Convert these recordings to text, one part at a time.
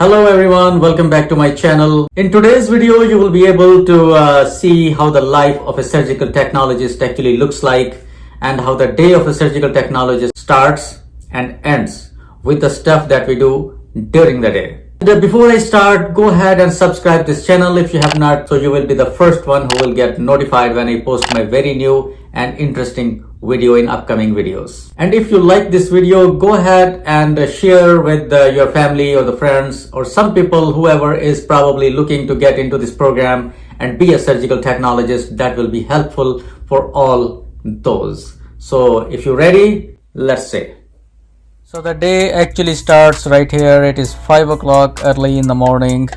Hello everyone, welcome back to my channel. In today's video, you will be able to see how the life of a surgical technologist actually looks like and how the day of a surgical technologist starts and ends with the stuff that we do during the day. Before I start, go ahead and subscribe this channel if you have not, so you will be the first one who will get notified when I post my very new and interesting video in upcoming videos. And if you like this video, go ahead and share with your family or the friends or some people, whoever is probably looking to get into this program and be a surgical technologist. That will be helpful for all those. So if you're ready, let's say. So the day actually starts right here. It is 5 o'clock early in the morning.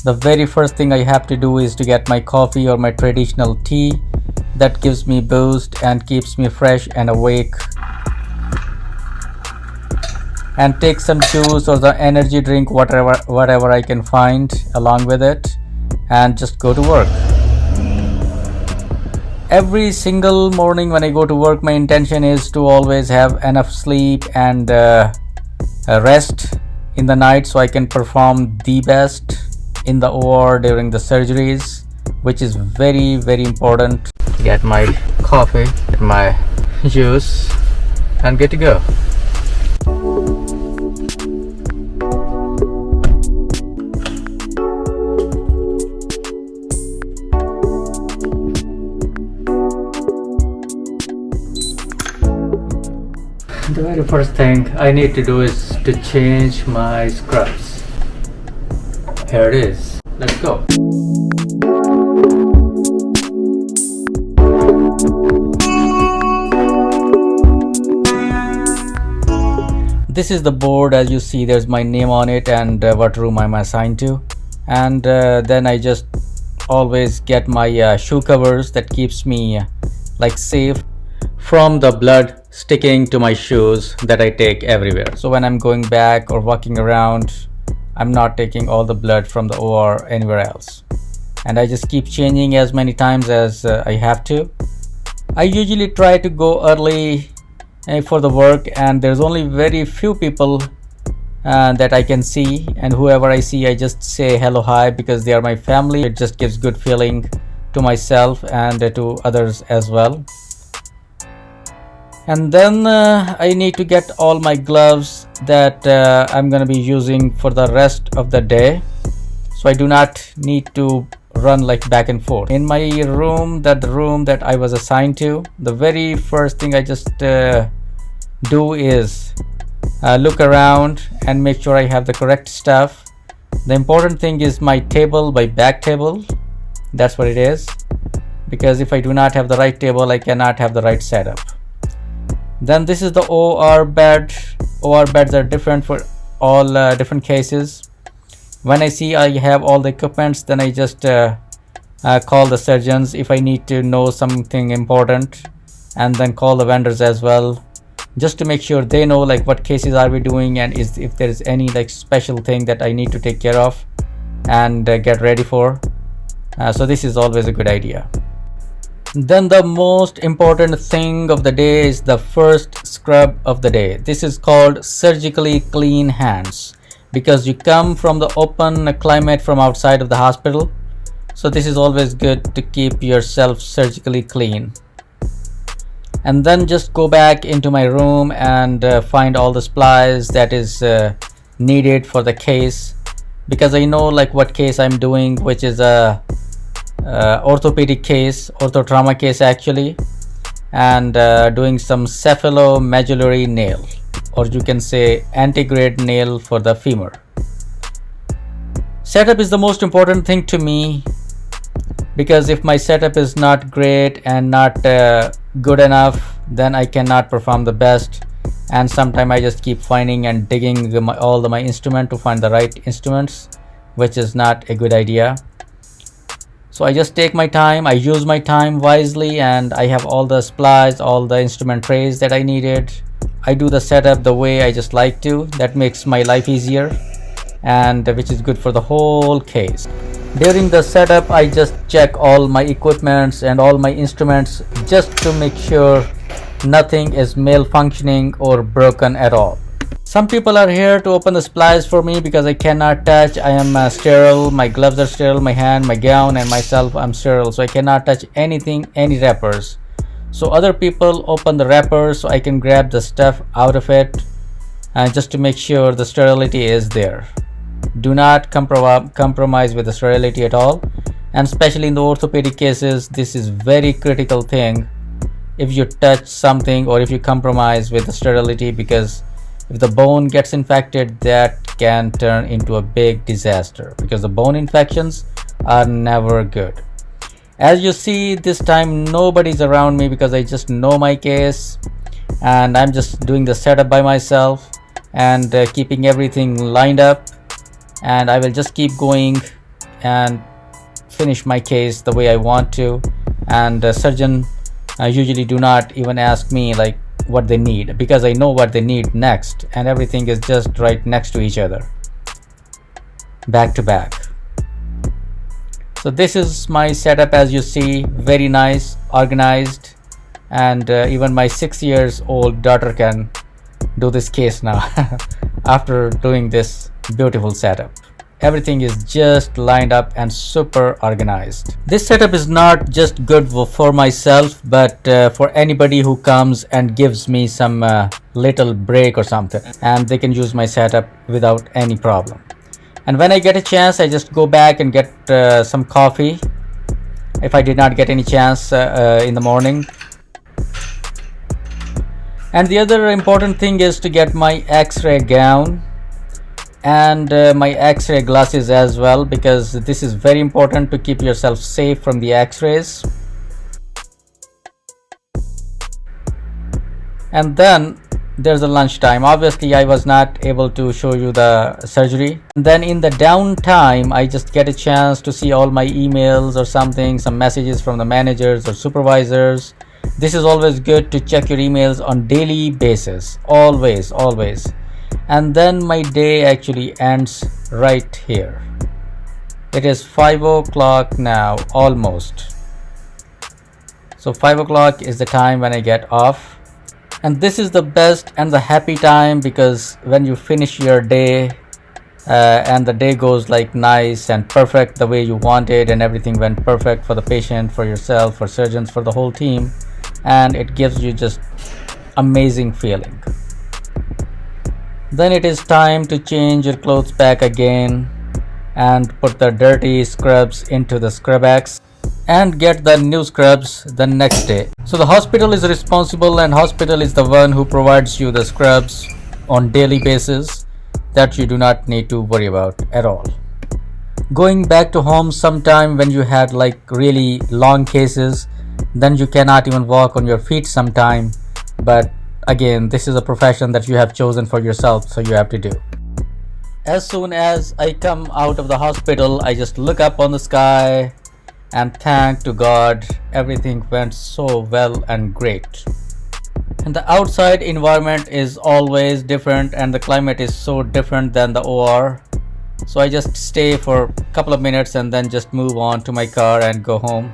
The very first thing I have to do is to get my coffee or my traditional tea. That gives me boost and keeps me fresh and awake. And take some juice or the energy drink, whatever I can find along with it, and just go to work. Every single morning when I go to work, my intention is to always have enough sleep and rest in the night so I can perform the best in the OR during the surgeries, which is very, very important. Get my coffee, my juice, and good to go. The very first thing I need to do is to change my scrubs. Here it is. Let's go. This is the board. As you see, there's my name on it and what room I'm assigned to, and then I just always get my shoe covers that keeps me like safe from the blood sticking to my shoes that I take everywhere. So when I'm going back or walking around, I'm not taking all the blood from the OR anywhere else, and I just keep changing as many times as I have to. I usually try to go early for the work, and there's only very few people that I can see, and whoever I see I just say hello, hi, because they are my family. It just gives good feeling to myself and to others as well. And then I need to get all my gloves that I'm gonna be using for the rest of the day, so I do not need to run like back and forth. In my room, the room that I was assigned to, the very first thing I just do is look around and make sure I have the correct stuff. The important thing is my table, my back table. That's what it is, because if I do not have the right table, I cannot have the right setup. Then this is the OR bed. OR beds are different for all different cases. When I see I have all the equipments, then I just call the surgeons if I need to know something important, and then call the vendors as well, just to make sure they know like what cases are we doing, and if there is any like special thing that I need to take care of and get ready for. So this is always a good idea. Then the most important thing of the day is the first scrub of the day. This is called surgically clean hands, because you come from the open climate from outside of the hospital. So this is always good to keep yourself surgically clean. And then just go back into my room and find all the supplies that is needed for the case, because I know like what case I'm doing, which is a orthopedic case, orthotrauma case actually, and doing some cephalomedullary nail, or you can say antegrade nail for the femur. Setup is the most important thing to me, because if my setup is not great and not good enough, then I cannot perform the best. And sometimes I just keep finding and digging all my instrument to find the right instruments, which is not a good idea. So I just take my time, I use my time wisely, and I have all the supplies, all the instrument trays that I needed. I do the setup the way I just like to. That makes my life easier, and which is good for the whole case. During the setup, I just check all my equipments and all my instruments just to make sure nothing is malfunctioning or broken at all. Some people are here to open the supplies for me because I cannot touch. I am sterile. My gloves are sterile. My hand, my gown, and myself, I'm sterile. So I cannot touch anything, any wrappers. So other people open the wrappers so I can grab the stuff out of it, just to make sure the sterility is there. Do not compromise with the sterility at all. And especially in the orthopedic cases, this is very critical thing. If you touch something or if you compromise with the sterility, because if the bone gets infected, that can turn into a big disaster, because the bone infections are never good. As you see, this time nobody's around me because I just know my case and I'm just doing the setup by myself and keeping everything lined up, and I will just keep going and finish my case the way I want to. And the surgeon usually do not even ask me like what they need, because I know what they need next, and everything is just right next to each other, back to back. So this is my setup, as you see, very nice, organized, and even my 6 years old daughter can do this case now after doing this beautiful setup. Everything is just lined up and super organized. This setup is not just good for myself, but for anybody who comes and gives me some little break or something, and they can use my setup without any problem. And when I get a chance, I just go back and get some coffee if I did not get any chance in the morning. And the other important thing is to get my x-ray gown and my x-ray glasses as well, because this is very important to keep yourself safe from the x-rays. And then there's a lunchtime. Obviously I was not able to show you the surgery. And then in the downtime, I just get a chance to see all my emails or something, some messages from the managers or supervisors. This is always good to check your emails on daily basis, always. And then my day actually ends right here. It is 5 o'clock now, almost. So 5 o'clock is the time when I get off. And this is the best and the happy time, because when you finish your day and the day goes like nice and perfect the way you wanted, and everything went perfect for the patient, for yourself, for surgeons, for the whole team, and it gives you just amazing feeling. Then it is time to change your clothes back again and put the dirty scrubs into the scrubbags and get the new scrubs the next day. So the hospital is responsible, and hospital is the one who provides you the scrubs on daily basis that you do not need to worry about at all. Going back to home sometime when you had like really long cases, then you cannot even walk on your feet sometime, but again, this is a profession that you have chosen for yourself, so you have to do. As soon as I come out of the hospital, I just look up on the sky and thank to God, everything went so well and great. And the outside environment is always different, and the climate is so different than the OR. So I just stay for a couple of minutes and then just move on to my car and go home.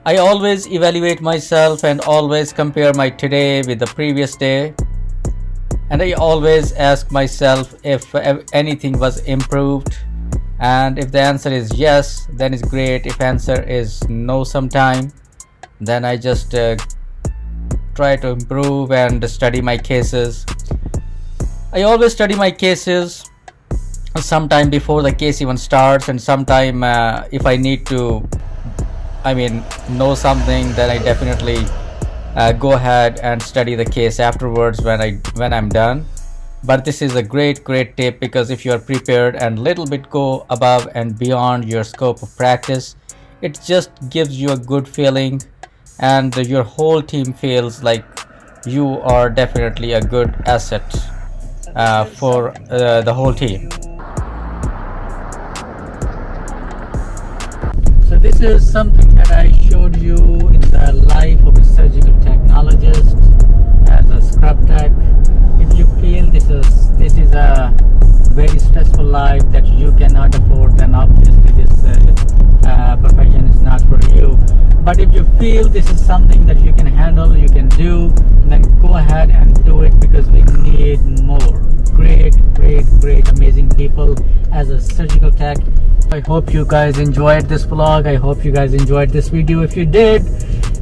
I always evaluate myself and always compare my today with the previous day. And I always ask myself if anything was improved. And if the answer is yes, then it's great. If answer is no sometime, then I just try to improve and study my cases. I always study my cases sometime before the case even starts, and sometime if I need to know something, then I definitely go ahead and study the case afterwards when I'm done. But this is a great tip, because if you are prepared and little bit go above and beyond your scope of practice, it just gives you a good feeling, and your whole team feels like you are definitely a good asset for the whole team. So this is something that I showed you in the life of a surgical technologist as a scrub tech. If you feel this is a very stressful life that you cannot afford, then obviously this profession is not for you. But if you feel this is something that you can handle, you can do, then go ahead and do it, because we need more. great amazing people as a surgical tech. I hope you guys enjoyed this vlog. I hope you guys enjoyed this video. If you did,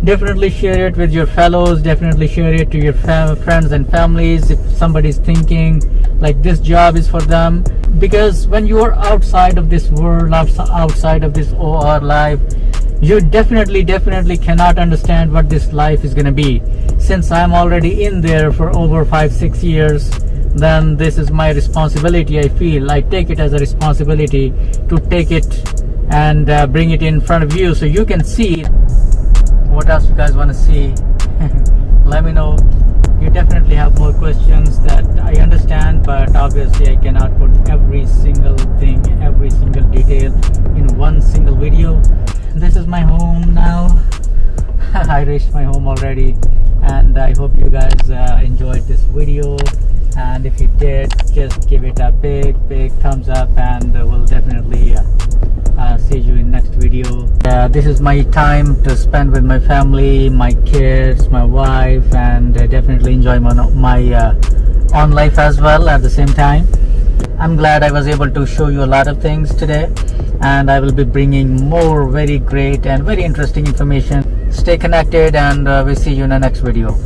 definitely share it with your fellows, definitely share it to your friends and families if somebody's thinking like this job is for them. Because when you are outside of this world, outside of this OR life, you definitely cannot understand what this life is going to be. Since I'm already in there for over 5-6 years, then this is my responsibility. I feel I take it as a responsibility to take it and bring it in front of you so you can see what else you guys want to see. Let me know. You definitely have more questions that I understand, but obviously I cannot put every single thing, every single detail in one single video. This is my home now. I reached my home already, and I hope you guys enjoyed this video. And if you did, just give it a big thumbs up, and we'll definitely see you in next video. This is my time to spend with my family, my kids, my wife, and definitely enjoy my on life as well at the same time. I'm glad I was able to show you a lot of things today, and I will be bringing more very great and very interesting information. Stay connected, and we'll see you in the next video.